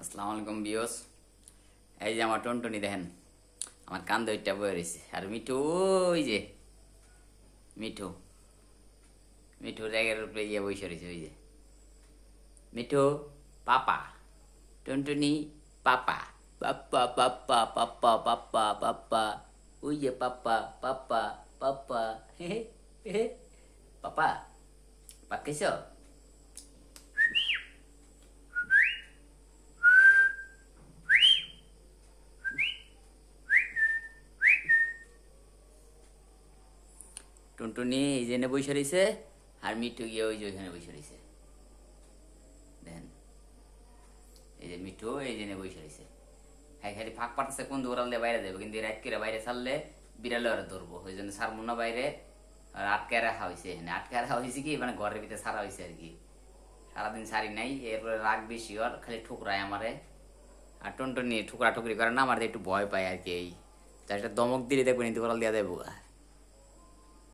আসসালামু আলাইকুম বিয়স। এই যে আমার টুনটুনি দেখেন, আমার কান দুইটা বয়ে রয়েছে। আর মিঠু, ওই যে মিঠু, মিঠু জায়গার উপরে গিয়ে বসে রয়েছে। ওই যে মিঠু পাপা, টুনটুনি পাপা, পাপ্পা পাপ্পা পাপ্পা পাপ্পা পাপ্পা, ওই যে পাপ্পা পাপ্পা পাপ্পা, হে হে পাপা, পাপ খাইছ? টুনটুনি এই জেনে বসে রয়েছে, আর মিঠু গিয়ে ওই যে ওইখানে বসে রয়েছে। দেখেন, এই যে মিঠু এই জেনে বসে রয়েছে। হ্যাঁ, খালি ফাঁক পাঠাচ্ছে কোন দৌড়াল দিয়ে বাইরে যাবে, কিন্তু রাত করে বাইরে ছাড়লে বিড়ালে ওরা ধরবো। ওই জন্য ছাড়বো না বাইরে, আর আটকে রাখা হয়েছে। এখানে আটকে রাখা হয়েছে কি, মানে ঘরের ভিতরে ছাড়া হয়েছে আর কি। সারাদিন ছাড়ি নাই, এরপরে রাগ বেশি ওর, খালি ঠুকরায় আমারে। আর টুনটুনি ঠুকরা ঠুকরি করে না, আমার একটু ভয় পায় আর কি। এই তার একটা দমক দিলে দেখবেন দৌড়াল দেওয়া দেবো।